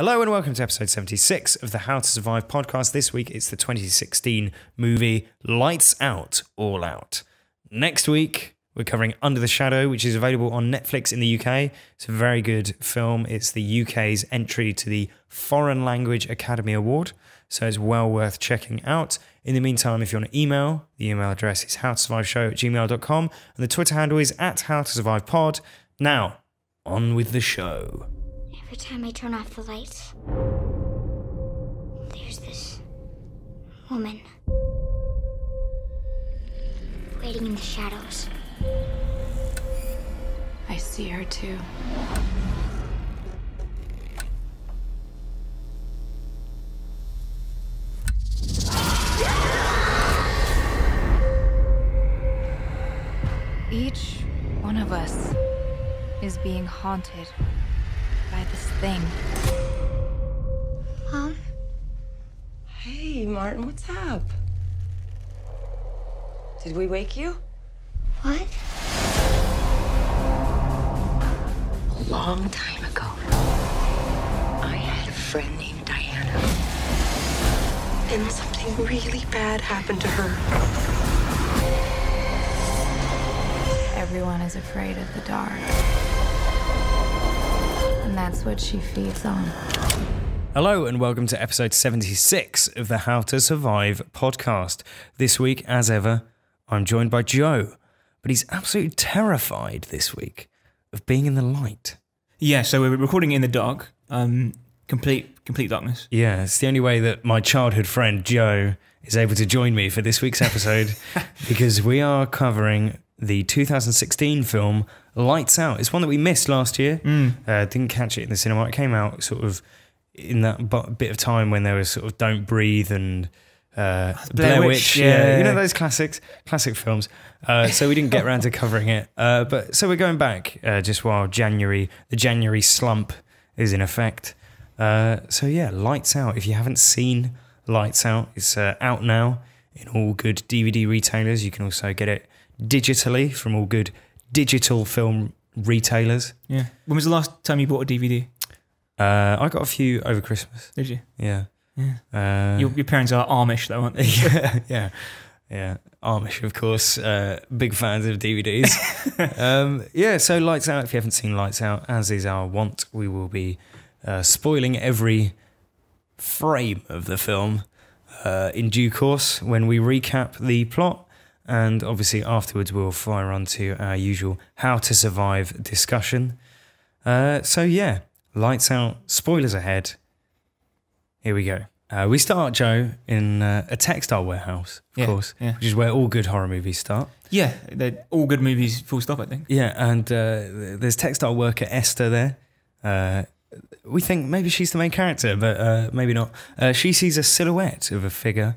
Hello and welcome to episode 76 of the How to Survive podcast. This week it's the 2016 movie Lights Out, All Out. Next week we're covering Under the Shadow, which is available on Netflix in the UK. It's a very good film. It's the UK's entry to the Foreign Language Academy Award, so it's well worth checking out. In the meantime, if you want to email, the email address is howtosurviveshow@gmail.com and the Twitter handle is @howtosurvivepod. Now, on with the show. Every time I turn off the lights, there's this woman waiting in the shadows. I see her too. Each one of us is being haunted by this thing. Mom? Hey, Martin, what's up? Did we wake you? What? A long time ago, I had a friend named Diana. And something really bad happened to her. Everyone is afraid of the dark. And that's what she feeds on. Hello and welcome to episode 76 of the How to Survive podcast. This week, as ever, I'm joined by Joe, but he's absolutely terrified this week of being in the light. Yeah, so we're recording in the dark, complete darkness. Yeah, it's the only way that my childhood friend Joe is able to join me for this week's episode because we are covering the 2016 film Lights Out. It's one that we missed last year. Didn't catch it in the cinema. It came out sort of in that bit of time when there was sort of Don't Breathe and Blair Witch. Yeah. You know those classic films. So we didn't get around to covering it. But so we're going back just while the January slump is in effect. So yeah, Lights Out. If you haven't seen Lights Out, it's out now in all good DVD retailers. You can also get it digitally from all good digital film retailers. Yeah. When was the last time you bought a DVD? I got a few over Christmas. Did you? Yeah. Yeah. Your parents are Amish though, aren't they? yeah. Amish, of course. Big fans of DVDs. So Lights Out. If you haven't seen Lights Out, as is our wont, we will be spoiling every frame of the film in due course when we recap the plot. And obviously afterwards we'll fire on to our usual How to Survive discussion. So yeah, Lights Out, spoilers ahead. Here we go. We start, Joe, in a textile warehouse, of course, which is where all good horror movies start. Yeah, they're all good movies, full stop, I think. Yeah, and there's textile worker Esther there. We think maybe she's the main character, but maybe not. She sees a silhouette of a figure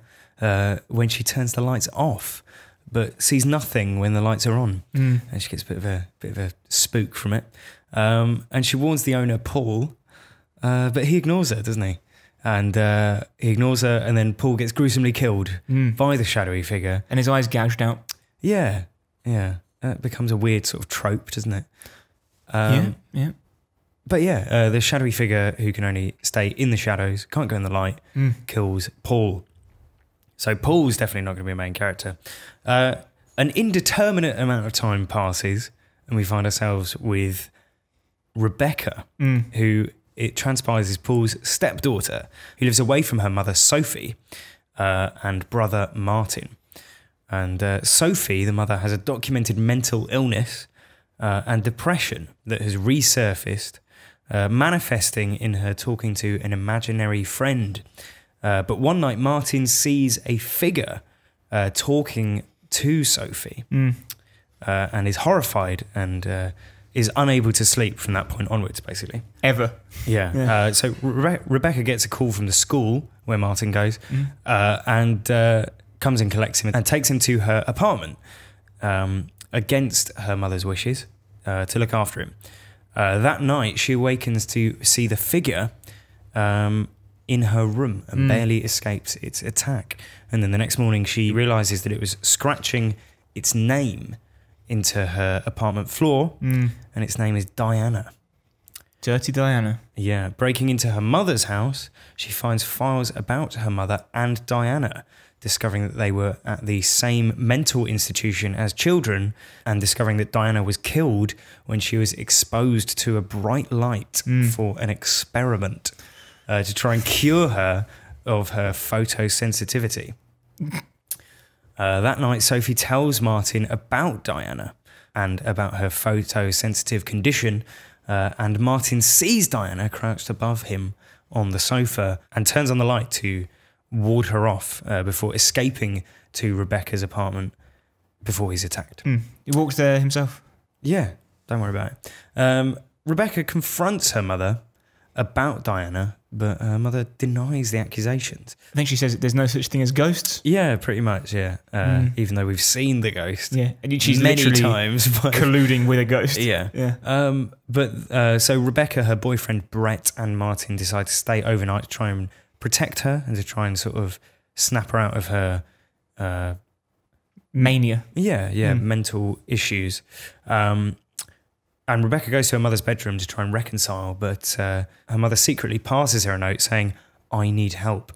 when she turns the lights off, but sees nothing when the lights are on. And she gets a bit of a spook from it. And she warns the owner, Paul, but he ignores her, doesn't he? And he ignores her, and then Paul gets gruesomely killed by the shadowy figure. And his eyes gouged out. Yeah. That becomes a weird sort of trope, doesn't it? Yeah. But yeah, the shadowy figure who can only stay in the shadows, can't go in the light, kills Paul. So Paul's definitely not going to be a main character. An indeterminate amount of time passes, and we find ourselves with Rebecca, who it transpires is Paul's stepdaughter, who lives away from her mother, Sophie, and brother, Martin. And Sophie, the mother, has a documented mental illness and depression that has resurfaced, manifesting in her talking to an imaginary friend. But one night, Martin sees a figure talking to Sophie and is horrified and is unable to sleep from that point onwards, basically. Ever. Yeah. So Rebecca gets a call from the school where Martin goes and comes and collects him and takes him to her apartment against her mother's wishes to look after him. That night, she awakens to see the figure in her room and barely escapes its attack. And then the next morning, she realises that it was scratching its name into her apartment floor, and its name is Diana. Dirty Diana. Yeah, breaking into her mother's house, she finds files about her mother and Diana, discovering that they were at the same mental institution as children, and discovering that Diana was killed when she was exposed to a bright light for an experiment to try and cure her of her photosensitivity. That night, Sophie tells Martin about Diana and about her photosensitive condition, and Martin sees Diana crouched above him on the sofa and turns on the light to ward her off before escaping to Rebecca's apartment before he's attacked. He walks there himself. Yeah, don't worry about it. Rebecca confronts her mother about Diana, but her mother denies the accusations. I think she says there's no such thing as ghosts. Yeah, pretty much, yeah. Even though we've seen the ghost And she's many literally times. colluding with a ghost. Yeah. So Rebecca, her boyfriend Brett, and Martin decide to stay overnight to try and protect her and to try and sort of snap her out of her mania. Mental issues. And Rebecca goes to her mother's bedroom to try and reconcile, but her mother secretly passes her a note saying, "I need help,"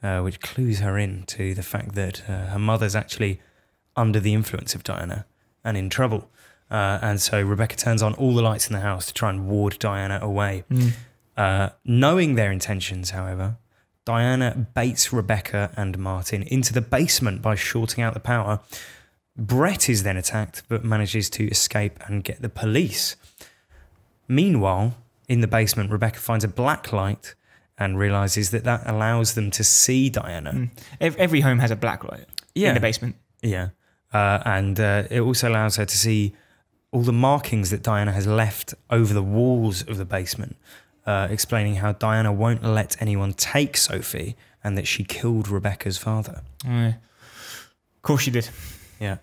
which clues her in to the fact that her mother's actually under the influence of Diana and in trouble. And so Rebecca turns on all the lights in the house to try and ward Diana away. Knowing their intentions, however, Diana baits Rebecca and Martin into the basement by shorting out the power. Brett is then attacked, but manages to escape and get the police. Meanwhile, in the basement, Rebecca finds a black light and realises that allows them to see Diana. Every home has a black light in the basement. Yeah. And it also allows her to see all the markings that Diana has left over the walls of the basement, explaining how Diana won't let anyone take Sophie and that she killed Rebecca's father. Of course she did. Yeah.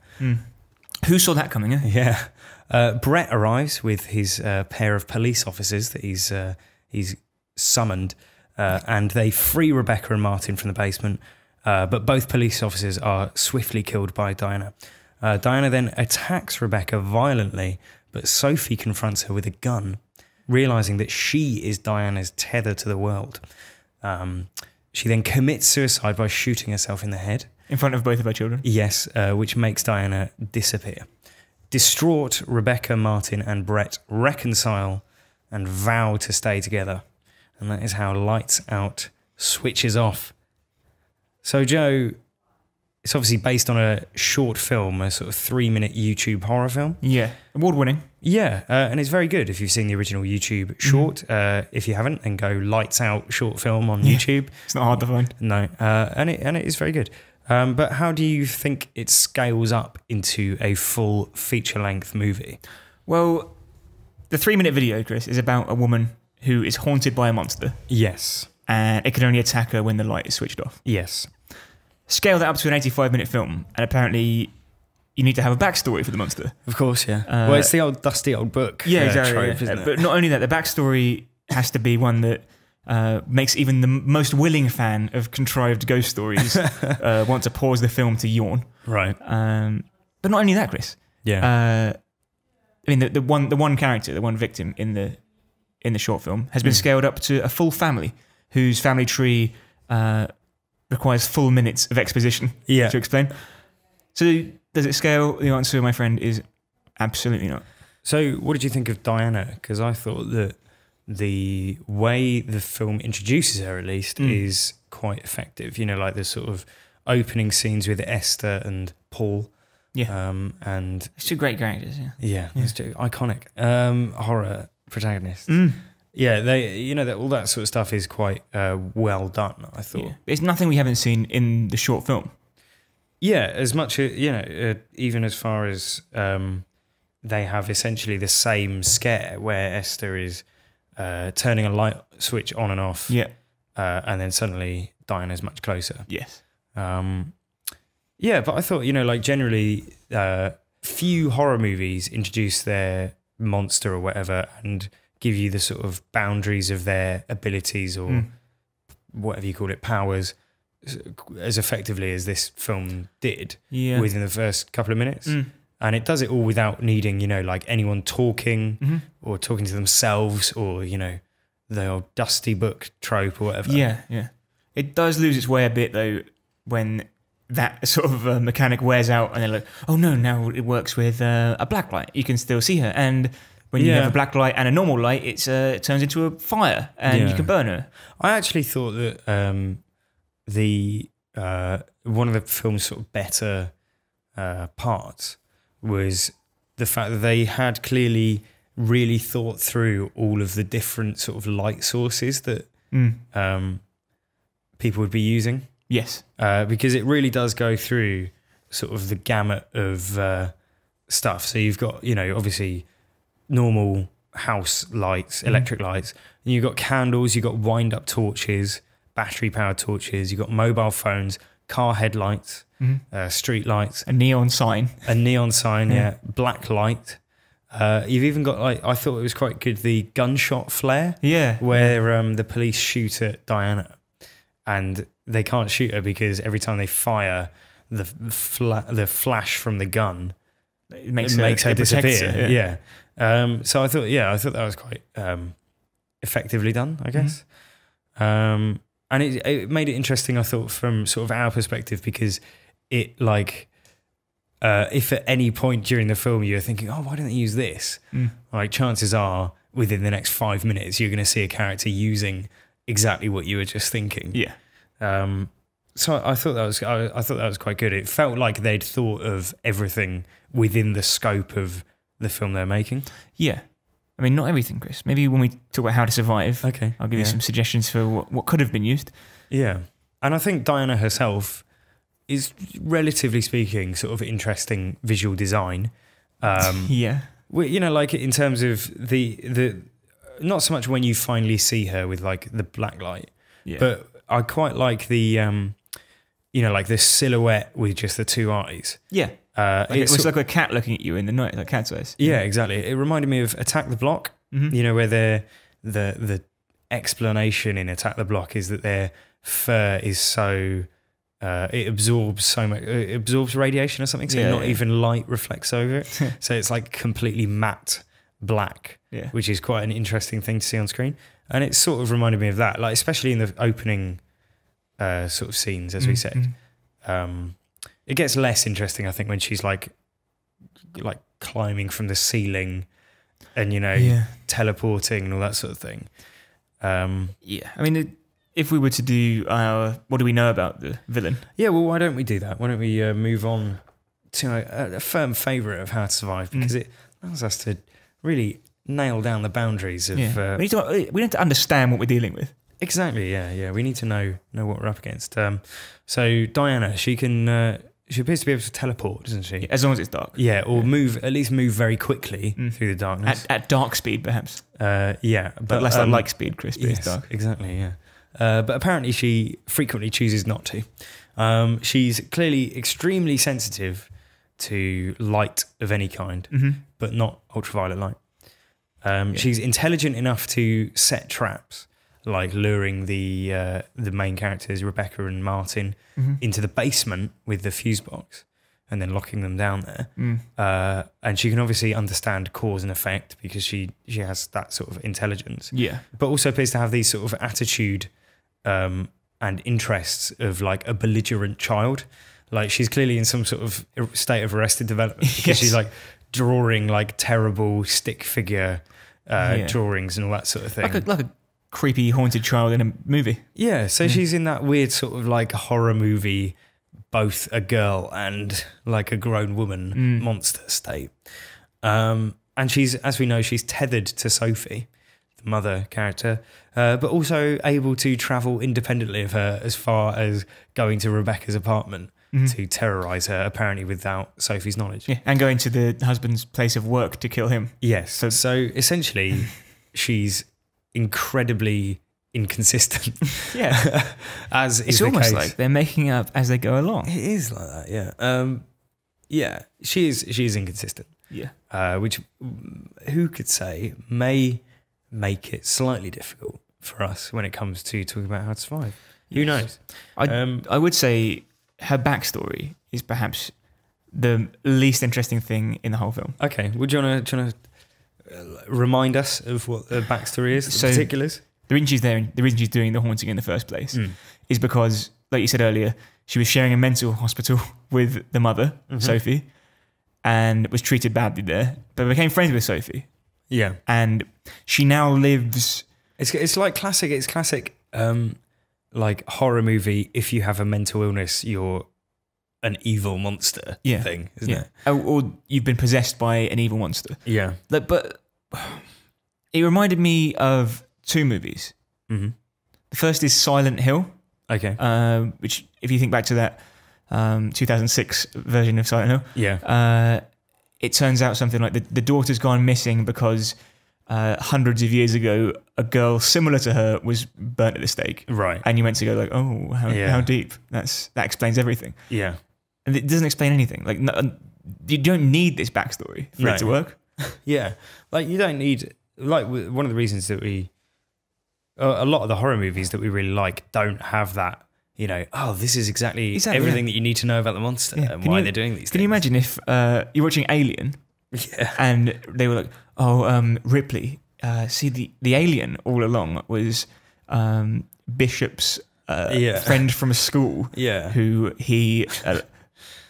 Who saw that coming, eh? Yeah. Brett arrives with his pair of police officers that he's summoned, and they free Rebecca and Martin from the basement, but both police officers are swiftly killed by Diana. Diana then attacks Rebecca violently, but Sophie confronts her with a gun, realising that she is Diana's tether to the world. She then commits suicide by shooting herself in the head. In front of both of her children? Yes, which makes Diana disappear. Distraught, Rebecca, Martin and Brett reconcile and vow to stay together. And that is how Lights Out switches off. So, Joe, it's obviously based on a short film, a sort of 3-minute YouTube horror film. Yeah, award-winning. Yeah, and it's very good if you've seen the original YouTube short. If you haven't, then go Lights Out short film on YouTube. It's not hard to find. No, and it is very good. But how do you think it scales up into a full feature-length movie? Well, the 3-minute video, Chris, is about a woman who is haunted by a monster. Yes. And it can only attack her when the light is switched off. Yes. Scale that up to an 85-minute film, and apparently you need to have a backstory for the monster. Of course, yeah. Well, it's the old dusty old book exactly, trope, isn't it? But not only that, the backstory has to be one that makes even the most willing fan of contrived ghost stories want to pause the film to yawn. Right. But not only that, Chris. Yeah. I mean, the one character, the one victim in the short film has been scaled up to a full family whose family tree requires full minutes of exposition to explain. So does it scale? The answer, my friend, is absolutely not. So what did you think of Diana? Because I thought that the way the film introduces her, at least, is quite effective. You know, like the sort of opening scenes with Esther and Paul. Yeah. And it's two great characters, Yeah, it's two iconic horror protagonists. Yeah, they, all that sort of stuff is quite well done, I thought. Yeah. It's nothing we haven't seen in the short film. Yeah, as much as, even as far as they have essentially the same scare where Esther is turning a light switch on and off. Yeah. And then suddenly Diana's much closer. Yes. Yeah, but I thought, generally few horror movies introduce their monster or whatever and give you the sort of boundaries of their abilities or whatever you call it, powers, as effectively as this film did within the first couple of minutes. And it does it all without needing, like anyone talking or talking to themselves or, the old dusty book trope or whatever. Yeah, yeah. It does lose its way a bit, though, when that sort of mechanic wears out and they're like, oh no, now it works with a black light. You can still see her. And when you have a black light and a normal light, it turns into a fire and you can burn her. I actually thought that one of the film's sort of better parts was the fact that they had clearly really thought through all of the different sort of light sources that people would be using. Yes. Because it really does go through sort of the gamut of stuff. So you've got, obviously normal house lights, electric lights, and you've got candles, you've got wind-up torches, battery-powered torches, you've got mobile phones, car headlights, street lights. A neon sign. Black light. You've even got, I thought it was quite good, the gunshot flare. Yeah. Where the police shoot at Diana. And they can't shoot her because every time they fire, the flash from the gun makes her disappear. Her, yeah. So I thought that was quite effectively done, I guess. And it made it interesting, I thought, from sort of our perspective, because it if at any point during the film you're thinking, oh, why don't they use this? Like, chances are within the next 5 minutes you're going to see a character using exactly what you were just thinking. Yeah. So I thought that was quite good. It felt like they'd thought of everything within the scope of the film they're making. Yeah. I mean, not everything, Chris. Maybe when we talk about How to Survive, okay, I'll give you some suggestions for what could have been used. Yeah. And I think Diana herself is, relatively speaking, sort of interesting visual design. Yeah. Like in terms of the not so much when you finally see her with like the black light, but I quite like the like the silhouette with just the two eyes. Yeah. It was like a cat looking at you in the night, like cat's eyes. Yeah, exactly. It reminded me of Attack the Block. Where the explanation in Attack the Block is that their fur is so it absorbs so much, it absorbs radiation or something, so not even light reflects over it. So it's like completely matte black, which is quite an interesting thing to see on screen. And it sort of reminded me of that, like especially in the opening sort of scenes, as we said. It gets less interesting, I think, when she's like climbing from the ceiling and teleporting and all that sort of thing. I mean, if we were to do what do we know about the villain? Yeah, well, why don't we do that? Why don't we move on to a firm favourite of How to Survive, because it allows us to really nail down the boundaries of... we need to understand what we're dealing with. Exactly, yeah. We need to know what we're up against. So Diana, she appears to be able to teleport, doesn't she? As long as it's dark. Yeah, or at least move very quickly through the darkness. At dark speed, perhaps. But less like light speed, Chris, but it's dark. Exactly, yeah. But apparently she frequently chooses not to. She's clearly extremely sensitive to light of any kind, but not ultraviolet light. She's intelligent enough to set traps, like luring the main characters, Rebecca and Martin, into the basement with the fuse box and then locking them down there. And she can obviously understand cause and effect because she has that sort of intelligence. Yeah. But also appears to have these sort of attitude and interests of like a belligerent child. Like she's clearly in some sort of state of arrested development because she's like drawing like terrible stick figure drawings and all that sort of thing. Like a creepy haunted child in a movie. Yeah, so she's in that weird sort of like horror movie, both a girl and like a grown woman monster state. And she's, as we know, she's tethered to Sophie, the mother character, but also able to travel independently of her as far as going to Rebecca's apartment to terrorise her, apparently without Sophie's knowledge. Yeah, and going to the husband's place of work to kill him. Yes, so essentially she's incredibly inconsistent. Yeah. As is it's the almost case. like they're making up as they go along. It is like that, yeah. Yeah, she is inconsistent. Yeah. Which, who could say, may make it slightly difficult for us when it comes to talking about How to Survive. Who knows? I would say her backstory is perhaps the least interesting thing in the whole film. Okay, would you want to remind us of what the backstory is, the particulars? The reason she's there, the reason she's doing the haunting in the first place, is because, like you said earlier, she was sharing a mental hospital with the mother, Sophie, and was treated badly there, but became friends with Sophie. Yeah, and she now lives. It's like classic. It's classic, like horror movie. If you have a mental illness, you're an evil monster thing, isn't it? Or you've been possessed by an evil monster. Yeah, but it reminded me of two movies. The first is Silent Hill. Okay. Which, if you think back to that 2006 version of Silent Hill, it turns out something like the daughter's gone missing because hundreds of years ago, a girl similar to her was burnt at the stake. Right. And you went to go like, oh, how deep? That explains everything. Yeah. And it doesn't explain anything. Like, no, you don't need this backstory for it to work. Yeah. Like, you don't need... Like, one of the reasons that a lot of the horror movies that we really like don't have that, you know, this is exactly everything that you need to know about the monster and why they're doing these things. Can you imagine if you're watching Alien and they were like, Ripley, see the alien all along was Bishop's friend from a school who he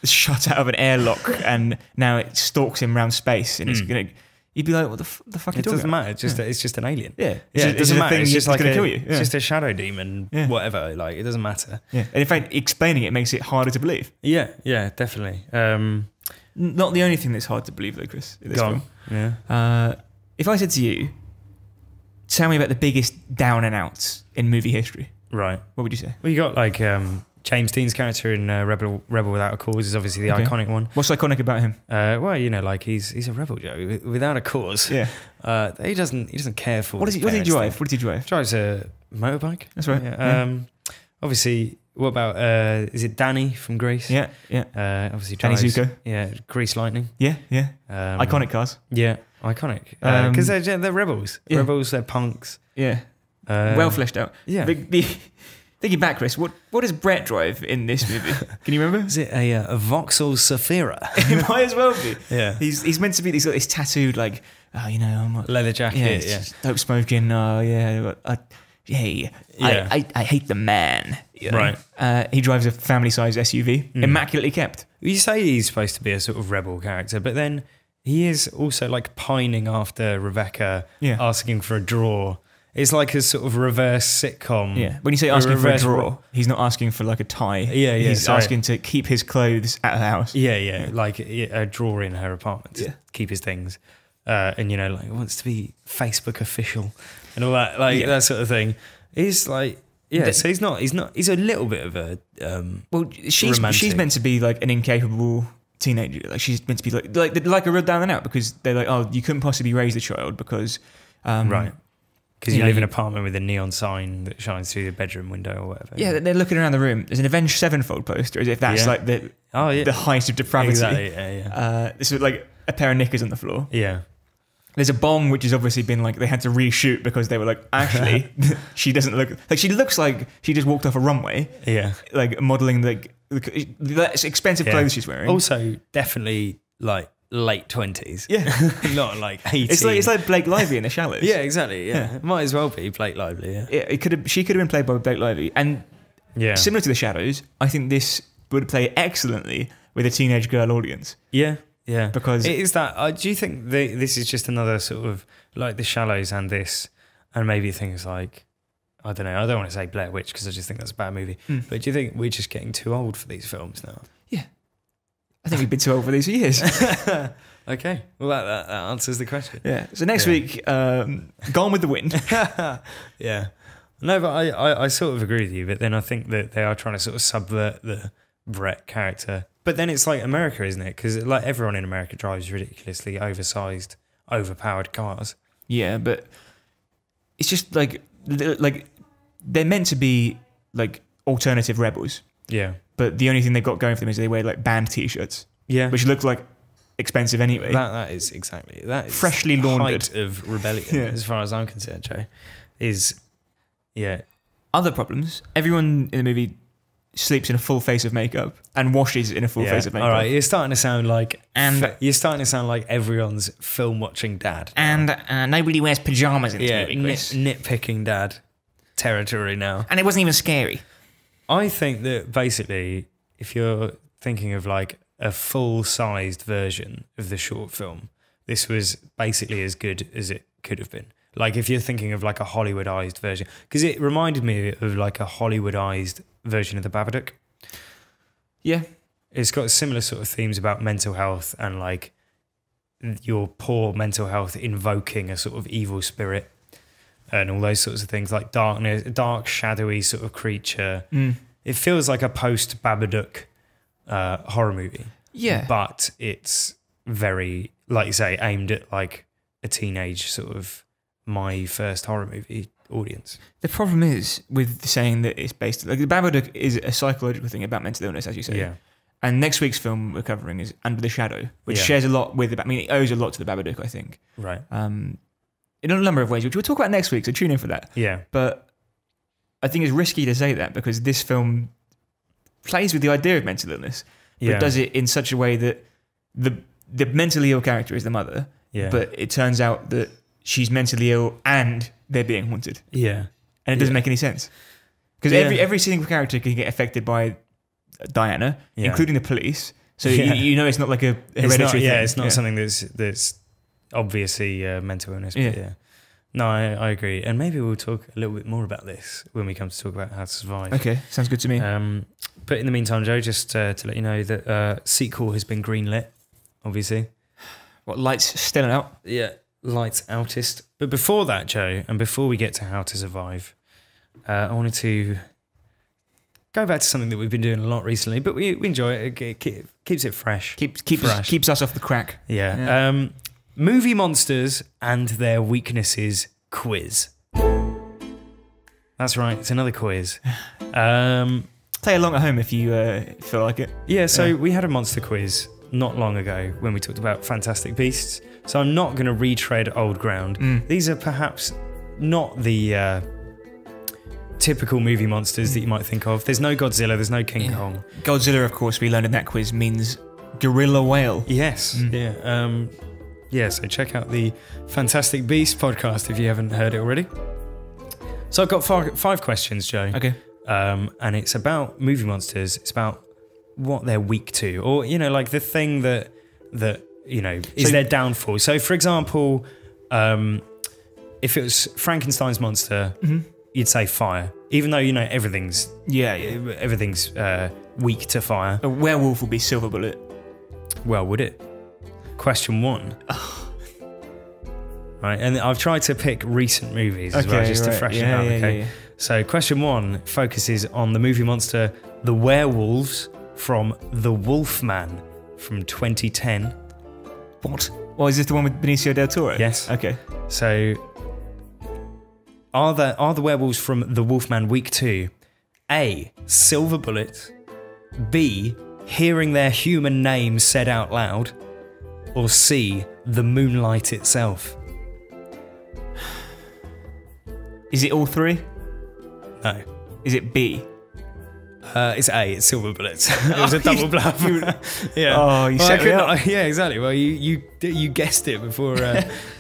shot out of an airlock and now it stalks him around space and it's going to... You'd be like, what the fuck are you talking about? It doesn't matter. It's just an alien. Yeah. It doesn't matter. It's just like going to kill you. It's just a shadow demon, whatever. Like, it doesn't matter. Yeah. And in fact, explaining it makes it harder to believe. Yeah, definitely. Not the only thing that's hard to believe, though, Chris, in this film. Yeah. If I said to you, tell me about the biggest down and outs in movie history, right? What would you say? Well, you got like James Dean's character in Rebel Without a Cause is obviously the iconic one. What's iconic about him? Well, you know, like he's a rebel, Joe, without a cause. Yeah. He doesn't care for. What does he drive? What does he drive? Drives a motorbike. That's right. Yeah. Obviously, what about is it Danny from Grease? Yeah. Obviously, Danny Zuko. Yeah, Grease Lightning. Yeah. Iconic cars. Yeah, iconic. Because they're rebels. Yeah. Rebels. They're punks. Yeah. Well fleshed out. Yeah. Thinking back, Chris, what does Brett drive in this movie? Can you remember? Is it a Vauxhall Zafira? It might as well be. Yeah. He's meant to be. He's got this tattooed like, I'm a leather jacket. Yeah. Dope smoking. I hate the man. You know? Right. He drives a family-sized SUV, immaculately kept. You say he's supposed to be a sort of rebel character, but then he is also like pining after Rebecca, asking for a draw. It's like a sort of reverse sitcom. Yeah. When you say asking for a draw, he's not asking for like a tie. Yeah. He's asking to keep his clothes at the house. Yeah. Like a drawer in her apartment to keep his things. And, like wants to be Facebook official and all that, that sort of thing. He's like, so he's a little bit of a, she's meant to be like an incapable teenager. Like she's meant to be like a real down and out because they're like, you couldn't possibly raise a child because, right. Because you live in an apartment with a neon sign that shines through the bedroom window or whatever. Yeah, they're looking around the room. There's an Avenged Sevenfold poster, as if that's like the height of depravity. Exactly, yeah. This is like a pair of knickers on the floor. Yeah. There's a bong which has obviously been like, they had to reshoot because they were like, actually, she doesn't look... Like, she looks like she just walked off a runway. Yeah. Like, modelling the expensive clothes she's wearing. Also, definitely, like, late 20s. Yeah. Not like 18. It's like Blake Lively in The Shallows. Yeah, exactly. Yeah. It might as well be Blake Lively. Yeah. She could have been played by Blake Lively. And similar to The Shadows, I think this would play excellently with a teenage girl audience. Yeah. Yeah. Because it is that. Do you think this is just another sort of like The Shallows and this, and maybe things like, I don't know, I don't want to say Blair Witch because I just think that's a bad movie. But do you think we're just getting too old for these films now? Yeah. I think we've been too old for these for years. Okay. Well, that answers the question. Yeah. So next week, Gone with the Wind. Yeah. No, but I sort of agree with you. But then I think that they are trying to sort of subvert the Brett character. But then it's like America, isn't it? Because like everyone in America drives ridiculously oversized, overpowered cars. Yeah, but it's just like they're meant to be like alternative rebels. Yeah. But the only thing they've got going for them is they wear like band t-shirts. Yeah. Which look like expensive anyway. That is exactly. That is freshly laundered. Height of rebellion, as far as I'm concerned, Joe. Is, other problems. Everyone in the movie sleeps in a full face of makeup and washes in a full face of makeup. All right, you're starting to sound like everyone's film watching dad. And nobody wears pajamas in this movie, Chris. Nitpicking dad territory now. And it wasn't even scary. I think that basically, if you're thinking of like a full-sized version of the short film, this was basically as good as it could have been. Like if you're thinking of like a Hollywoodized version, because it reminded me of like a Hollywoodized version of the Babadook. Yeah. It's got similar sort of themes about mental health and like your poor mental health invoking a sort of evil spirit and all those sorts of things, like darkness, dark, shadowy sort of creature. It feels like a post-Babadook horror movie. Yeah. But it's very, like you say, aimed at like a teenage sort of my first horror movie audience. The problem is with saying that it's based, like the Babadook is a psychological thing about mental illness, as you say. Yeah. And next week's film we're covering is Under the Shadow, which shares a lot with the, I mean, it owes a lot to the Babadook, I think. Right. In a number of ways, which we'll talk about next week, so tune in for that. Yeah. But I think it's risky to say that because this film plays with the idea of mental illness, but does it in such a way that the mentally ill character is the mother, but it turns out that she's mentally ill and they're being haunted. Yeah. And it doesn't make any sense. Because every single character can get affected by Diana, including the police. So you know it's not like a hereditary thing. Yeah, it's not something that's obviously mental illness. But no, I agree. And maybe we'll talk a little bit more about this when we come to talk about How to Survive. Okay, sounds good to me. But in the meantime, Joe, just to let you know that sequel has been greenlit, obviously. What, lights still out? Yeah, lights outist. But before that, Joe, and before we get to How to Survive, I wanted to go back to something that we've been doing a lot recently, but we enjoy it. It keeps it fresh. Keeps us off the crack. Yeah. Movie monsters and their weaknesses quiz. That's right. It's another quiz. Play along at home if you feel like it. Yeah. So we had a monster quiz not long ago when we talked about Fantastic Beasts. So I'm not going to retread old ground. These are perhaps not the typical movie monsters that you might think of. There's no Godzilla, there's no King Kong. Godzilla, of course, we learned in that quiz, means gorilla whale. Yes. Yeah. So check out the Fantastic Beasts podcast if you haven't heard it already. So I've got five questions, Joe. Okay. And it's about movie monsters. It's about what they're weak to, or like the thing that is their downfall. So, for example, if it was Frankenstein's monster, you'd say fire, even though everything's everything's weak to fire. A werewolf would be Silver Bullet. Well, would it? Question 1. Right, and I've tried to pick recent movies as well, just to freshen it up. Okay. So question 1 focuses on the movie monster, the werewolves from The Wolfman from 2010. What? Well, is this the one with Benicio del Toro? Yes. Okay. So, are the werewolves from The Wolfman weak to A, Silver Bullet, B, hearing their human names said out loud, or C, the moonlight itself? Is it all three? No. Is it B? It's A. It's Silver Bullets. It was a double bluff. Yeah. Oh, you set it up. Yeah, exactly. Well, you guessed it before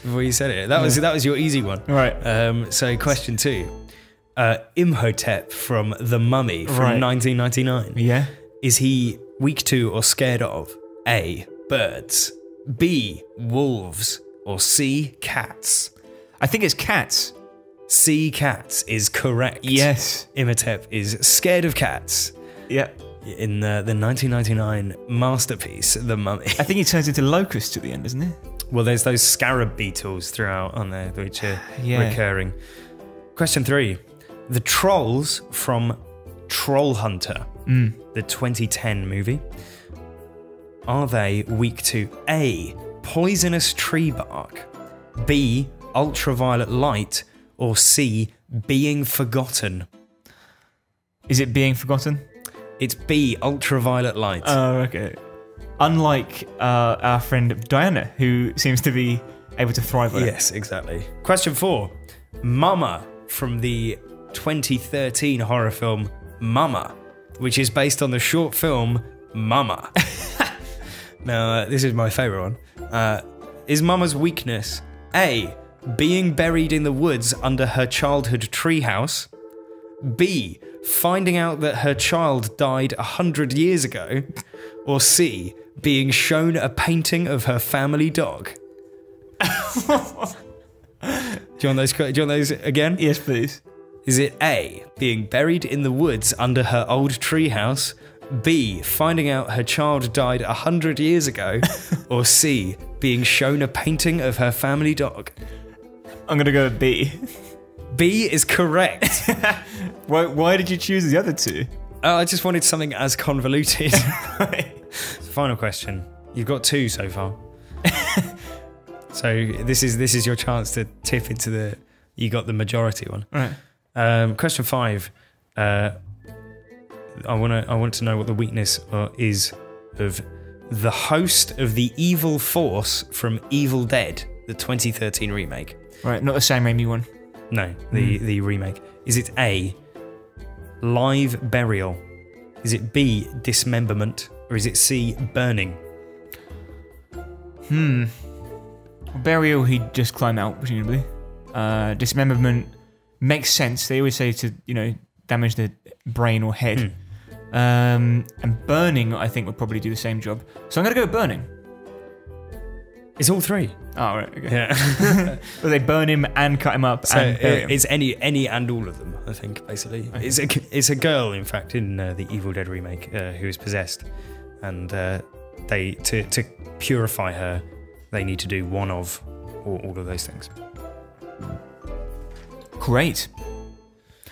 you said it. That was your easy one. Right. So question 2, Imhotep from The Mummy from 1999. Yeah. Is he weak to or scared of A, birds, B, wolves, or C, cats? I think it's cats. C, cats is correct. Yes. Imhotep is scared of cats. Yeah. In the 1999 masterpiece, The Mummy. I think he turns into locusts at the end, doesn't he? Well, there's those scarab beetles throughout on there, which are recurring. Question 3. The trolls from Troll Hunter, the 2010 movie, are they weak to A, poisonous tree bark, B, ultraviolet light, or C, being forgotten? Is it being forgotten? It's B, ultraviolet light. Oh, okay. Unlike our friend Diana, who seems to be able to thrive on it. Yes, exactly. Question 4. Mama from the 2013 horror film Mama which is based on the short film Mama. Now, this is my favourite one. Is Mama's weakness A, being buried in the woods under her childhood treehouse? B, finding out that her child died 100 years ago? Or C, being shown a painting of her family dog? Do you want those again? Yes, please. Is it A, being buried in the woods under her old treehouse? B, finding out her child died 100 years ago? Or C, being shown a painting of her family dog? I'm going to go with B. B is correct. Why did you choose the other two? I just wanted something as convoluted. Final question. You've got 2 so far. So this is your chance to tip into you got the majority one. Right. Question 5. I want to know what the weakness is of the host of the evil force from Evil Dead, the 2013 remake. Right, not the Sam Raimi one. No, the remake. Is it A, live burial? Is it B, dismemberment? Or is it C, burning? Burial, he'd just climb out, presumably. Dismemberment makes sense. They always say to, damage the brain or head. And burning, I think, would probably do the same job. So I'm going to go burning. It's all 3. Oh, right, okay. Yeah. Well, they burn him and cut him up and bury him. It's any and all of them, I think, basically. Okay. It's a girl, in fact, in the Evil Dead remake who is possessed. And they to purify her, they need to do one of all of those things. Great.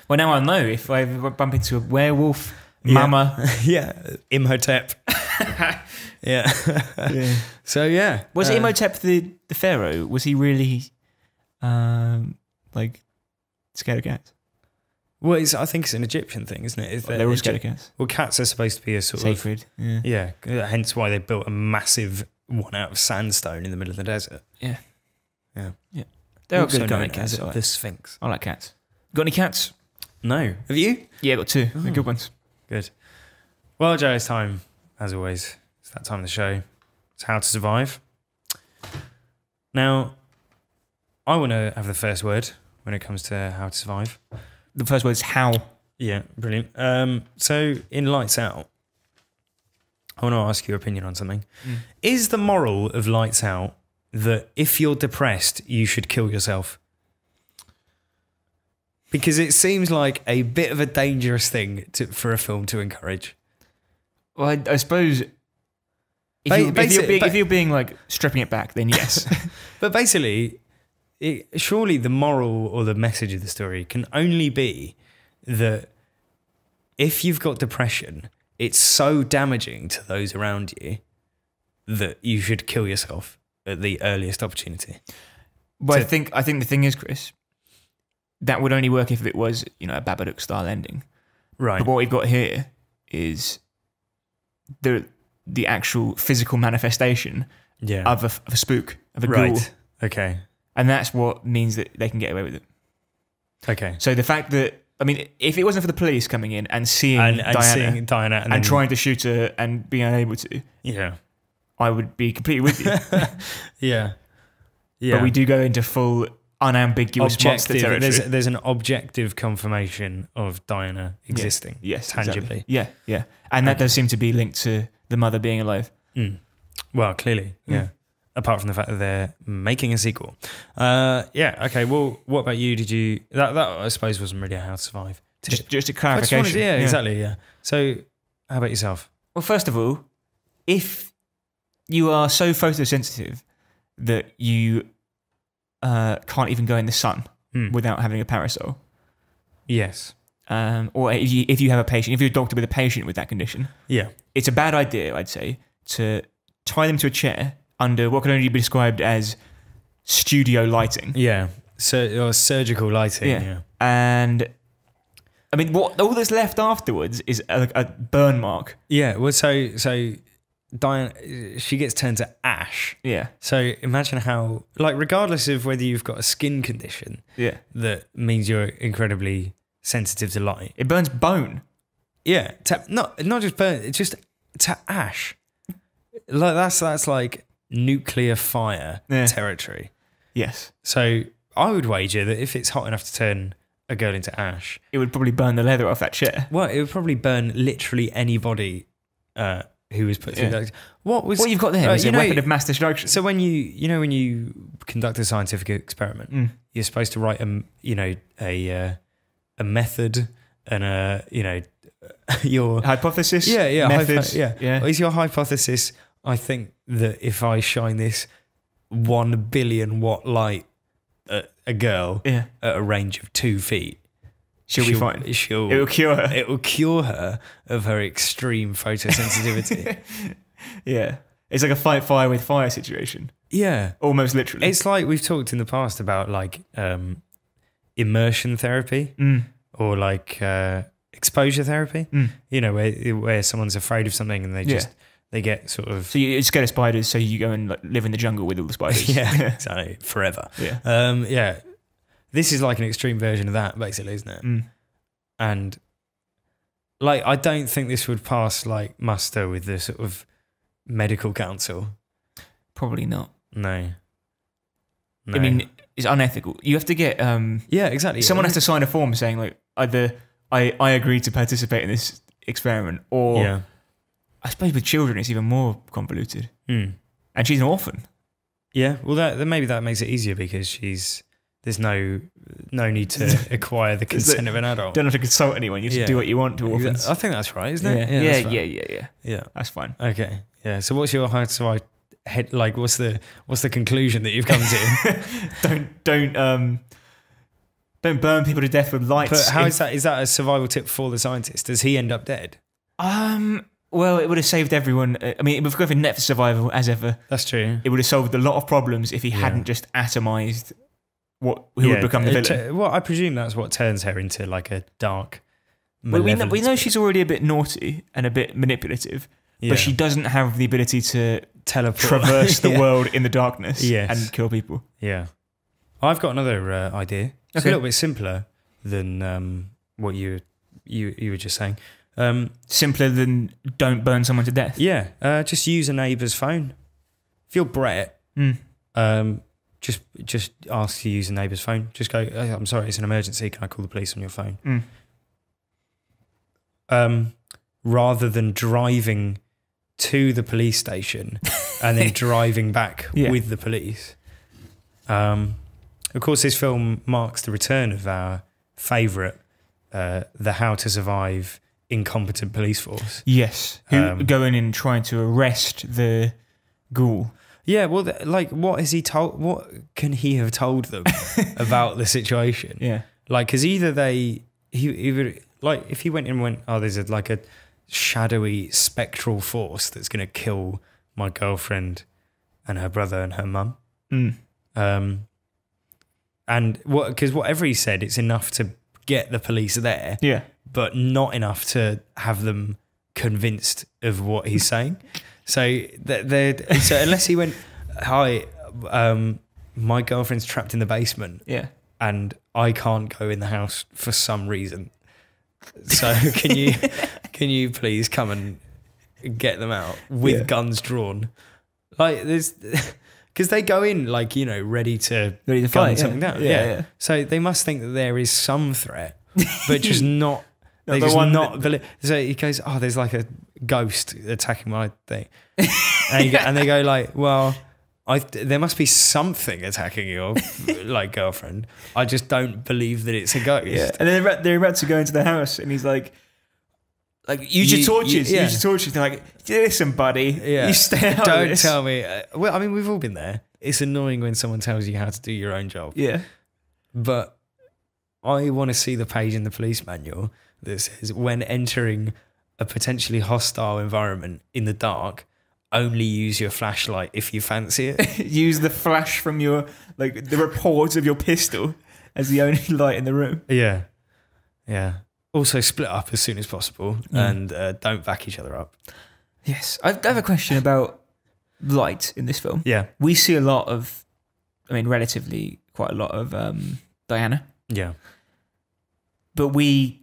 Well, now I know if I bump into a werewolf, Mama. Yeah, Imhotep. Yeah. So, yeah. Was Imhotep the pharaoh? Was he really, scared of cats? Well, I think it's an Egyptian thing, isn't it? They're all scared of cats. Well, cats are supposed to be a sort sacred. of... Yeah. Hence why they built a massive one out of sandstone in the middle of the desert. Yeah. Yeah. They're also good known cats. as the Sphinx. I like cats. Got any cats? No. Have you? Yeah, I got 2. They're good ones. Good. Well, Joe, it's time, as always. It's that time of the show. It's How to Survive. Now, I want to have the first word when it comes to how to survive. The first word is how. Yeah, brilliant. So, in Lights Out, I want to ask your opinion on something. Is the moral of Lights Out that if you're depressed, you should kill yourself? Because it seems like a bit of a dangerous thing for a film to encourage. Well, I suppose if you're being like stripping it back, then yes. But basically, surely the moral or the message of the story can only be that if you've got depression, it's so damaging to those around you that you should kill yourself at the earliest opportunity. Well, I think the thing is, Chris, that would only work if it was, a Babadook style ending. Right. But what we've got here is the actual physical manifestation of a spook, of a ghoul. Right. Okay. And that's what means that they can get away with it. Okay. So the fact that, if it wasn't for the police coming in and seeing Diana and trying to shoot her and being unable to, I would be completely with you. Yeah. But we do go into full unambiguous monster territory. There's an objective confirmation of Diana existing. Yes, tangibly. Exactly. Yeah. And that does seem to be linked to the mother being alive. Well, clearly, yeah. Apart from the fact that they're making a sequel. Okay. Well, what about you? Did you... That I suppose wasn't really a How to Survive tip. Just a clarification. Exactly, yeah. So, how about yourself? Well, first of all, if you are so photosensitive that you can't even go in the sun without having a parasol. Yes. Or if you have a patient, if you're a doctor with a patient with that condition, it's a bad idea, I'd say, to tie them to a chair under what can only be described as studio lighting. Yeah. Or surgical lighting. Yeah. And what all that's left afterwards is a burn mark. Yeah. Well, so Diana, she gets turned to ash. Yeah. So imagine how, regardless of whether you've got a skin condition, that means you're incredibly sensitive to light. It burns bone. Yeah, not just burn, it's just to ash. Like that's like nuclear fire territory. Yes. So I would wager that if it's hot enough to turn a girl into ash, it would probably burn the leather off that chair. Well, it would probably burn literally anybody who was put through that. What you've got there is a weapon of mass destruction. So when you conduct a scientific experiment, you're supposed to write a method and your hypothesis. Methods. Is your hypothesis? I think that if I shine this 1 billion watt light at a girl at a range of 2 feet, she'll be fine. It will cure her. It will cure her of her extreme photosensitivity. Yeah. It's like a fight fire with fire situation. Yeah. Almost literally. It's like we've talked in the past about like immersion therapy or like exposure therapy. You know, where someone's afraid of something and they get sort of... So you're scared of spiders, so you go and like, live in the jungle with all the spiders. Yeah, exactly. Forever. Yeah. This is like an extreme version of that, basically, isn't it? And like, I don't think this would pass like muster with the sort of medical council. Probably not. No. I mean, it's unethical. You have to get... yeah, exactly. Someone has to sign a form saying like, either I agree to participate in this experiment, or... Yeah. I suppose with children it's even more convoluted. And she's an orphan. Yeah, well, maybe that makes it easier because there's no need to acquire the consent of an adult. Don't have to consult anyone. You just do what you want to orphans. I think that's right, isn't it? Yeah. That's fine. Okay. Yeah. So what's your head? Like, what's the conclusion that you've come to? Don't burn people to death with lights. But how is that? Is that a survival tip for the scientist? Does he end up dead? Well, it would have saved everyone. I mean, we've got for net for survival as ever. That's true. It would have solved a lot of problems if he hadn't just atomized who would become the villain. Well, I presume that's what turns her into like a dark. Well, we know she's already a bit naughty and a bit manipulative, but she doesn't have the ability to traverse the world in the darkness and kill people. Yeah, I've got another idea. It's a little bit simpler than what you were just saying. Simpler than don't burn someone to death. Yeah, just use a neighbour's phone. If you're Brett, just ask to use a neighbour's phone. Just go, oh, I'm sorry, it's an emergency. Can I call the police on your phone? Rather than driving to the police station and then driving back with the police. Of course, this film marks the return of our favourite, the How to Survive incompetent police force. Yes, who go in and trying to arrest the ghoul. Yeah, well, like, what has he told? What can he have told them about the situation? Yeah, like, because either like, if he went in and went, oh, there's like a shadowy spectral force that's going to kill my girlfriend and her brother and her mum. And because whatever he said, it's enough to get the police there. Yeah. But not enough to have them convinced of what he's saying. So unless he went, hi, my girlfriend's trapped in the basement. Yeah. And I can't go in the house for some reason. So can you please come and get them out with guns drawn? Like, there's... Because they go in, like, you know, ready to fight something down. Yeah. So they must think that there is some threat, but just not... They just not believe. So he goes, oh, there's like a ghost attacking my thing. And they go like, well, there must be something attacking your like girlfriend. I just don't believe that it's a ghost. Yeah. And then they're about to go into the house and he's like use your torches. Use your torches. They're like, listen, buddy. Yeah. You stay out Don't tell me. Well, I mean, we've all been there. It's annoying when someone tells you how to do your own job. Yeah. But I want to see the page in the police manual that says, when entering a potentially hostile environment in the dark, only use your flashlight if you fancy it. Use the flash from your, like, the report of your pistol as the only light in the room. Yeah. Yeah. Also split up as soon as possible and don't back each other up. Yes. I have a question about light in this film. Yeah. We see a lot of, I mean, relatively quite a lot of Diana. Yeah. But we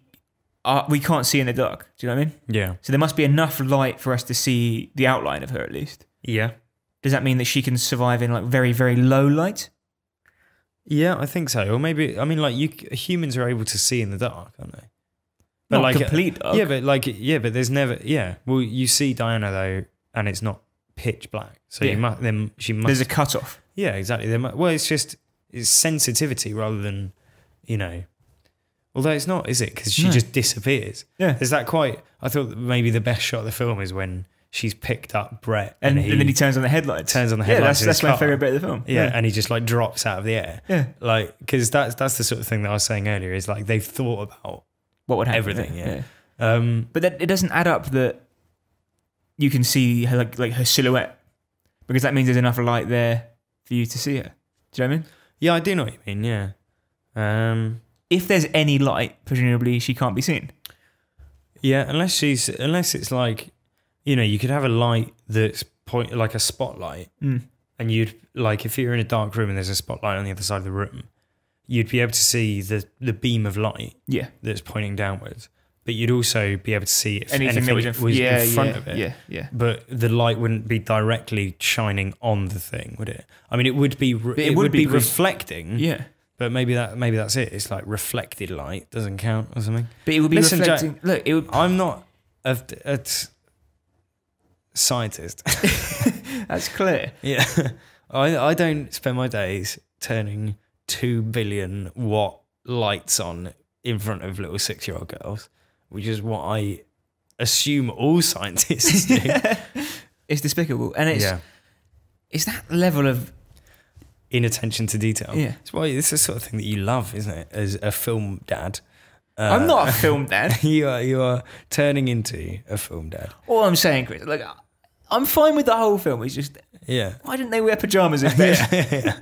we can't see in the dark. Do you know what I mean? Yeah. So there must be enough light for us to see the outline of her at least. Yeah. Does that mean that she can survive in like very, very low light? Yeah, I think so. Or maybe, I mean, like humans are able to see in the dark, aren't they? But Not like complete dark. but there's never. Yeah. Well, you see Diana though, and it's not pitch black. So she must. There's a cutoff. Yeah, exactly. Well, it's sensitivity rather than, Although it's not, is it? Because she just disappears. Yeah. Is that quite? I thought that maybe the best shot of the film is when she's picked up Brett And then he turns on the headlights. Yeah, that's my favourite bit of the film. Yeah, and he just like drops out of the air. Yeah. Like, because that's the sort of thing that I was saying earlier is like they've thought about What would happen? everything. Yeah. But that, it doesn't add up that you can see her like her silhouette, because that means there's enough light there for you to see her. Do you know what I mean? Yeah, I do know what you mean. Yeah. If there's any light, presumably she can't be seen. Yeah, unless it's like, you could have a light that's like a spotlight, and you'd like if you're in a dark room and there's a spotlight on the other side of the room, you'd be able to see the beam of light. Yeah. That's pointing downwards, but you'd also be able to see if Anything anything that was in in front of it. Yeah. But the light wouldn't be directly shining on the thing, would it? I mean, it would be. It would be reflecting. Yeah. But maybe that's it. It's like reflected light doesn't count or something. But it would be reflecting. Jack, look, it would. I'm not a scientist. That's clear. Yeah, I don't spend my days turning 2 billion watt lights on in front of little 6-year-old girls, which is what I assume all scientists do. It's despicable, and it's that level of inattention to detail. Yeah, it's why it's the sort of thing that you love, isn't it? As a film dad. I'm not a film dad. You are turning into a film dad. All I'm saying, Chris, like, I'm fine with the whole film. It's just, why didn't they wear pajamas in bed? Yeah.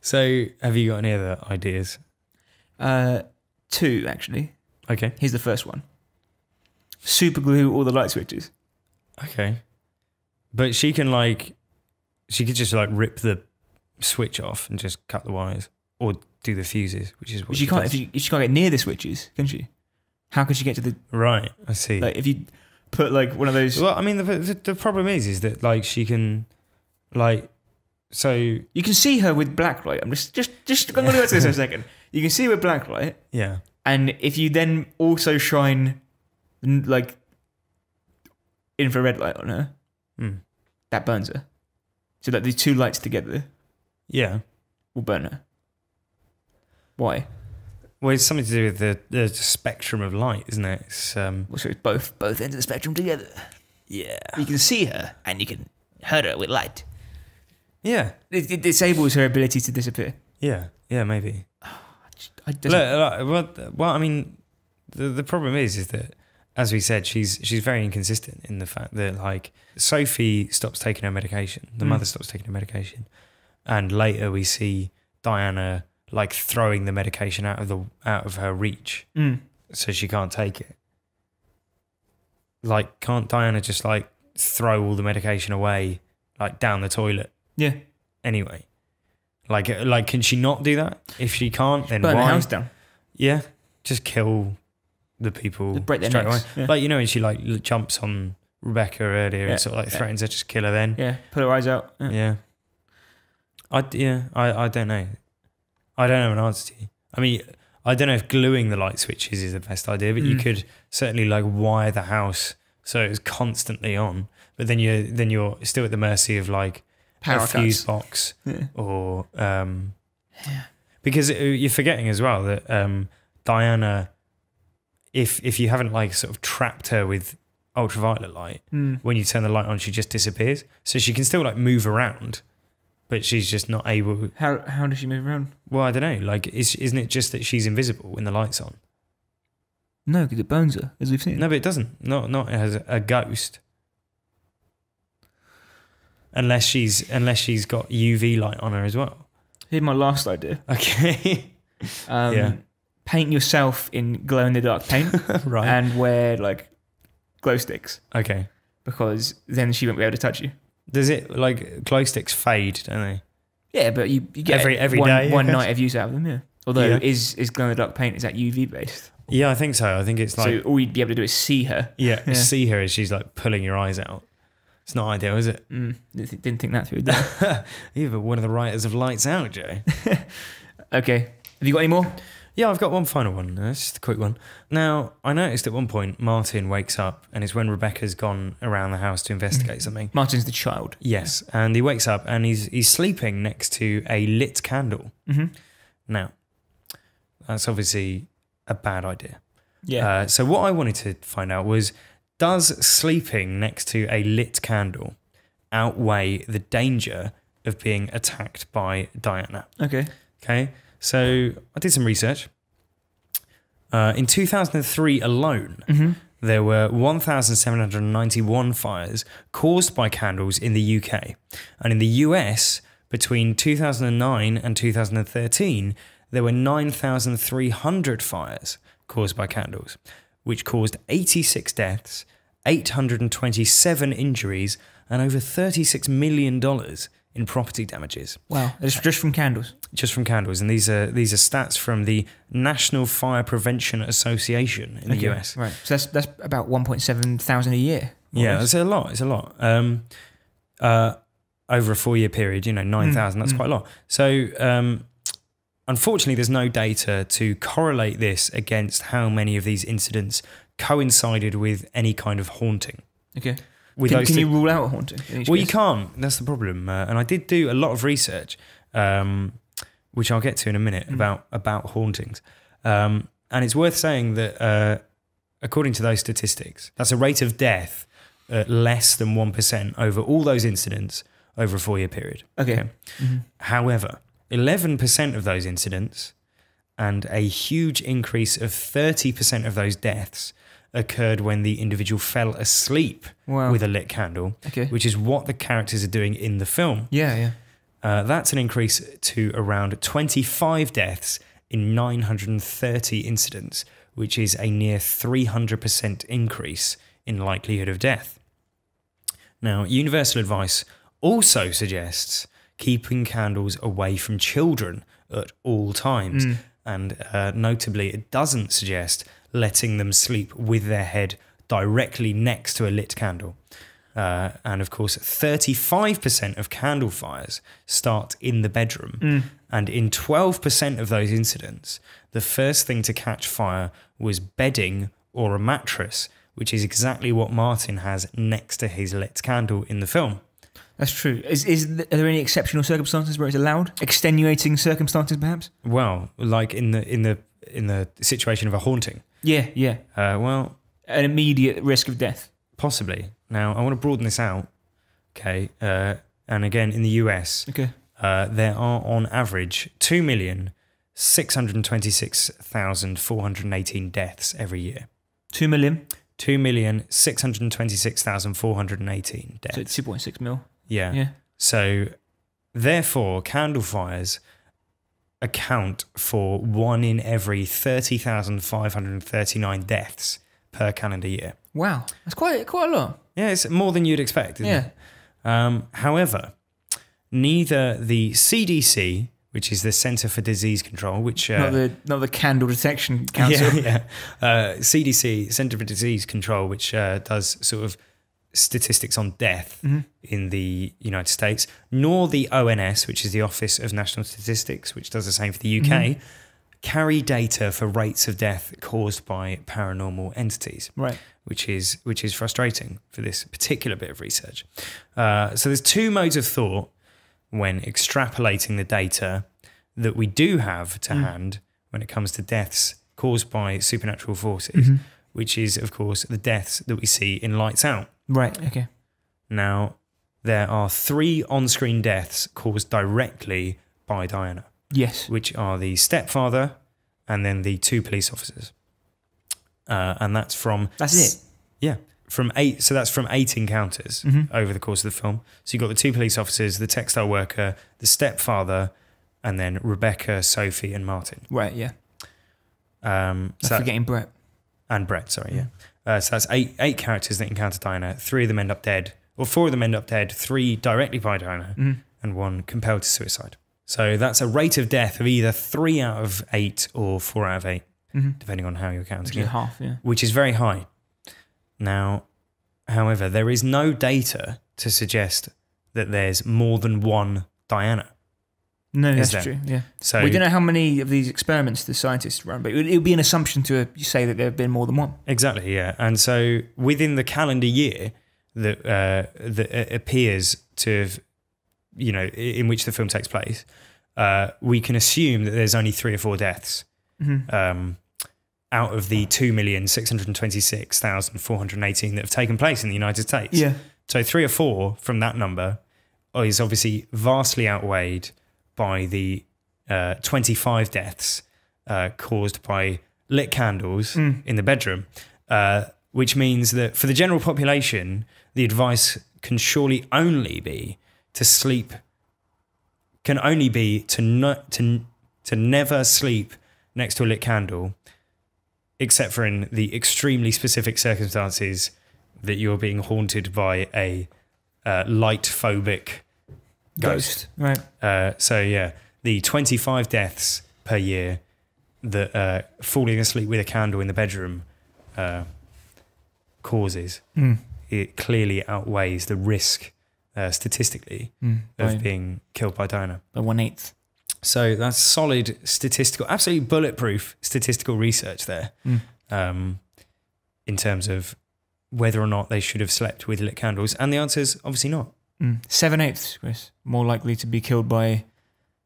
So, have you got any other ideas? 2, actually. Okay. Here's the first one. Super glue all the light switches. Okay. But she could just like rip the switch off and just cut the wires, or do the fuses, which is what she can't. If she can't get near the switches, can she? How can she get to the? Right, I see. Like if you put like one of those. Well, I mean, the problem is that like she can, like, so you can see her with black light. I'm just I'm gonna go to this for a second. You can see her with black light. Yeah. And if you then also shine like infrared light on her, that burns her. So that the two lights together, will burn her. Why? Well, it's something to do with the spectrum of light, isn't it? It's so it's both ends of the spectrum together. Yeah. You can see her and you can hurt her with light. Yeah. It disables her ability to disappear. Yeah. Yeah, maybe. Well, I mean, the problem is that, as we said, she's very inconsistent in the fact that, like, Sophie stops taking her medication. The mother stops taking her medication. And later we see Diana, like, throwing the medication out of her reach. So she can't take it. Like, can't Diana just, like, throw all the medication away, like, down the toilet? Yeah. Anyway. Like, can she not do that? If she can't, then burn why? the house down. Yeah. Just kill the people Just break their straight away. necks. Yeah. Like, when she, like, jumps on Rebecca earlier and sort of, like, threatens her, just kill her then. Yeah. Put her eyes out. Yeah. I don't know. I don't have an answer to you. I mean, I don't know if gluing the light switches is the best idea, but you could certainly, like, wire the house so it's constantly on. But then you're still at the mercy of, like, power a fuse box or because you're forgetting as well that Diana, if you haven't, like, sort of trapped her with ultraviolet light, when you turn the light on, she just disappears. So she can still, like, move around, but she's just not able. How does she move around? Well, I don't know. Like, isn't it just that she's invisible when the light's on? No, because it burns her, as we've seen. No, but it doesn't. Not as a ghost. Unless she's got UV light on her as well. Here's my last idea. Okay. Paint yourself in glow-in-the-dark paint. Right. And wear, like, glow sticks. Okay. Because then she won't be able to touch you. Does it, like, glow sticks fade, don't they? Yeah, but you get every one day, night of use out of them, yeah. Although is glow-in-the-dark paint, is that UV based? Yeah, I think so. I think it's like So all you'd be able to do is see her. yeah, see her as she's like pulling your eyes out. It's not ideal, is it? Didn't think that through. Did I? You're one of the writers of Lights Out, Joe. Okay. Have you got any more? Yeah, I've got one final one. It's just a quick one. Now, I noticed at one point Martin wakes up, and it's when Rebecca's gone around the house to investigate something. Martin's the child. Yes, and he wakes up and he's sleeping next to a lit candle. Now, that's obviously a bad idea. Yeah. So what I wanted to find out was, does sleeping next to a lit candle outweigh the danger of being attacked by Diana? Okay. Okay, so I did some research. In 2003 alone, there were 1,791 fires caused by candles in the UK. And in the US, between 2009 and 2013, there were 9,300 fires caused by candles, which caused 86 deaths, 827 injuries, and over $36 million in property damages. Wow. It's just from candles. Just from candles. And these are stats from the National Fire Prevention Association in the US. Right. So that's about 1.7 thousand a year. Yeah, it's a lot. It's a lot. Over a 4-year period, 9,000, that's quite a lot. So unfortunately, there's no data to correlate this against how many of these incidents coincided with any kind of haunting. Okay. With Can you rule out a haunting? Well, you can't. That's the problem. And I did do a lot of research, which I'll get to in a minute, about hauntings. And it's worth saying that according to those statistics, that's a rate of death at less than 1% over all those incidents over a 4-year period. Okay. However, 11% of those incidents and a huge increase of 30% of those deaths occurred when the individual fell asleep with a lit candle, which is what the characters are doing in the film. Yeah. That's an increase to around 25 deaths in 930 incidents, which is a near 300% increase in likelihood of death. Now, universal advice also suggests keeping candles away from children at all times. And notably, it doesn't suggest letting them sleep with their head directly next to a lit candle. And of course, 35% of candle fires start in the bedroom. And in 12% of those incidents, the first thing to catch fire was bedding or a mattress, which is exactly what Martin has next to his lit candle in the film. That's true. Are there any exceptional circumstances where it's allowed? Extenuating circumstances, perhaps? Well, like in the situation of a haunting. Yeah. Well, an immediate risk of death. Possibly. Now, I want to broaden this out. Okay. And again, in the US, there are on average 2,626,418 deaths every year. 2 million? 2,626,418 deaths. So it's 2.6 mil. Yeah. So, therefore, candle fires account for 1 in every 30,539 deaths per calendar year. Wow, that's quite a lot. Yeah, it's more than you'd expect, isn't it? However, neither the CDC, which is the Centre for Disease Control, which not the Candle Detection Council, CDC, Centre for Disease Control, which does sort of statistics on death in the United States, nor the ONS, which is the Office of National Statistics, which does the same for the UK, carry data for rates of death caused by paranormal entities. Right. Which is frustrating for this particular bit of research. So there's 2 modes of thought when extrapolating the data that we do have to hand when it comes to deaths caused by supernatural forces, which is, of course, the deaths that we see in Lights Out. Right, okay. Now, there are 3 on-screen deaths caused directly by Diana. Yes. Which are the stepfather and then the 2 police officers. And that's from... That's it? Yeah. From 8, so that's from 8 encounters over the course of the film. So you've got the 2 police officers, the textile worker, the stepfather, and then Rebecca, Sophie, and Martin. Right, yeah. So forgetting Brett. And Brett, sorry, yeah. So that's 8 characters that encounter Diana. 3 of them end up dead, or 4 of them end up dead, 3 directly by Diana, and 1 compelled to suicide. So that's a rate of death of either 3 out of 8 or 4 out of 8. depending on how you're counting it. Half, yeah. Which is very high. Now, however, there is no data to suggest that there's more than one Diana. No, Is that's there? true. Yeah. So We don't know how many of these experiments the scientists run, but it would be an assumption to say that there have been more than one. exactly, yeah. And so within the calendar year that appears to have, in which the film takes place, we can assume that there's only 3 or 4 deaths out of the 2,626,418 that have taken place in the United States. Yeah. So 3 or 4 from that number is obviously vastly outweighed by the 25 deaths caused by lit candles in the bedroom, which means that for the general population, the advice can surely only be to sleep, can only be to never sleep next to a lit candle, except for in the extremely specific circumstances that you're being haunted by a light-phobic ghost. Right. So yeah, the 25 deaths per year that falling asleep with a candle in the bedroom causes, it clearly outweighs the risk statistically of being killed by Diana. By 1/8. So that's solid statistical, absolutely bulletproof statistical research there, in terms of whether or not they should have slept with lit candles. And the answer is obviously not. 7/8, Chris. More likely to be killed by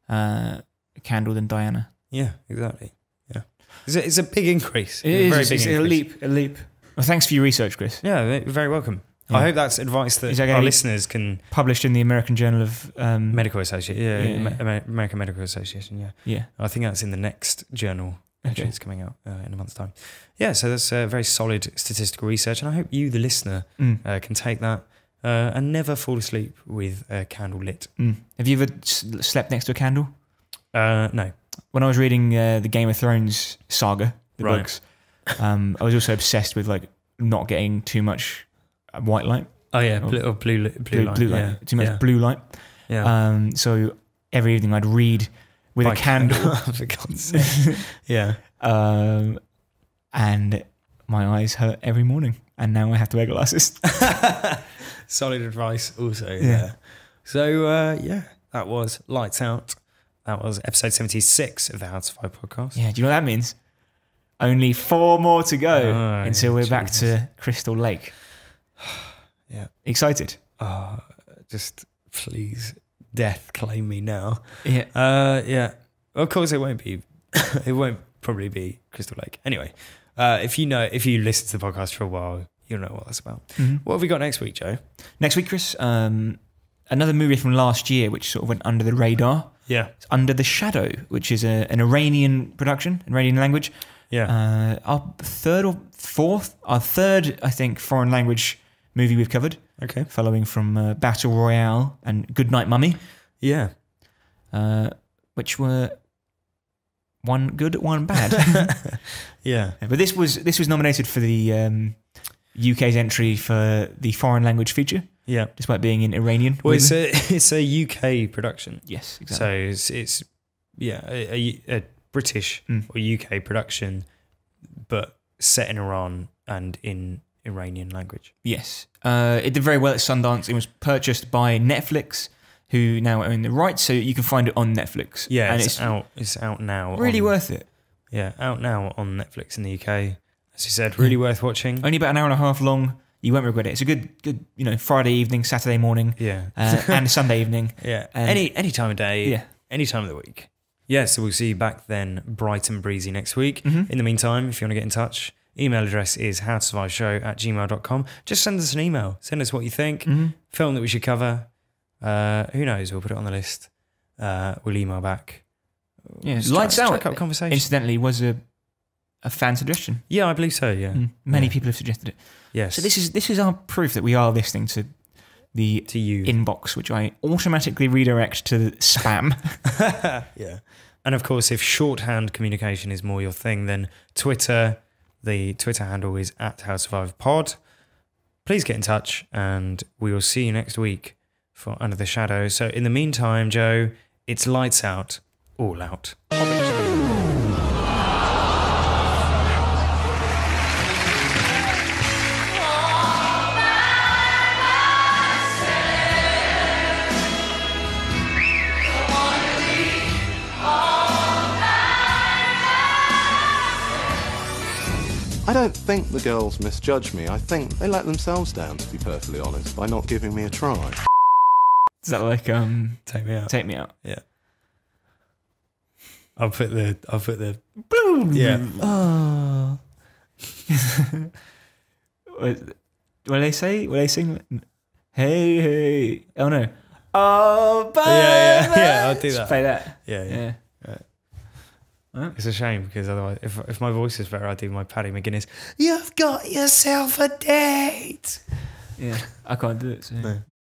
a candle than Diana. Yeah, exactly. Yeah, it's a big increase. It is. Very It's big a increase. leap. Well, thanks for your research, Chris. Yeah, you're very welcome. Yeah. I hope that's advice that Is that our gonna be listeners can. Published in the American Journal of Medical Association, Yeah. American Medical Association, yeah. Yeah. I think that's in the next journal. Actually, Okay. it's coming out in a month's time. Yeah, so that's very solid statistical research, and I hope you, the listener, can take that and never fall asleep with a candle lit. Have you ever slept next to a candle? No. When I was reading the Game of Thrones saga, the Right. books, I was also obsessed with not getting too much white light. Oh yeah, blue light. Blue light. Yeah. Too much blue light. Yeah. So every evening I'd read with a candle. For God's sake. Yeah. And my eyes hurt every morning. And now I have to wear glasses. Solid advice also. Yeah. So that was Lights Out. That was episode 76 of the How to Survive podcast. Yeah, do you know what that means? Only 4 more to go Oh, until we're back Jesus. to Crystal Lake. Yeah. Excited? Just please, death claim me now. Yeah. Yeah. Of course, it won't be. It won't probably be Crystal Lake. Anyway, if you listen to the podcast for a while, you'll know what that's about. What have we got next week, Joe? Next week, Chris, another movie from last year which sort of went under the radar. Yeah. It's Under the Shadow, which is an Iranian production, Iranian language. Yeah. Our third, I think, foreign language movie we've covered. Okay. Following from Battle Royale and Goodnight Mummy. Yeah. Which were one good, one bad. Yeah. But this was nominated for the UK's entry for the foreign language feature. Yeah. Despite being in Iranian. Well, it's a UK production. Yes, exactly. So it's a British or UK production, but set in Iran and in Iranian language. Yes. It did very well at Sundance. It was purchased by Netflix, who now own the rights, so you can find it on Netflix. Yeah, and it's out. It's out now. Really worth it. Yeah, out now on Netflix in the UK. As you said, really worth watching. Only about an hour and a half long. You won't regret it. It's a good, Friday evening, Saturday morning, and Sunday evening. Yeah, And any time of day. Yeah. Any time of the week. Yeah, so we'll see you back then, bright and breezy next week. In the meantime, if you want to get in touch, email address is howtosurviveshow@gmail.com. Just send us an email. Send us what you think. Film that we should cover. Who knows? We'll put it on the list. We'll email back. Yeah, Strike- Lights Out, strike up conversation. incidentally, was a fan suggestion. Yeah, I believe so. Yeah, Many Yeah. people have suggested it. Yes. So this is our proof that we are listening to the to you. inbox, which I automatically redirect to spam. Yeah. And of course, if shorthand communication is more your thing, then Twitter, the Twitter handle is @HowSurvivePod. Please get in touch, and we will see you next week for Under the Shadow. So in the meantime, Joe, it's lights out, all out. think the girls misjudge me. I think they let themselves down, to be perfectly honest, by not giving me a try. Is that like Take Me Out? Take Me Out. Yeah. I'll put the yeah. Oh. What do they say? Will they sing? Hey, hey. Oh no. Oh, yeah. I'll do Just that. play that. Yeah. It's a shame because otherwise, if my voice is better, I'd do my Paddy McGuinness. You've got yourself a date. Yeah, I can't do it. So. No.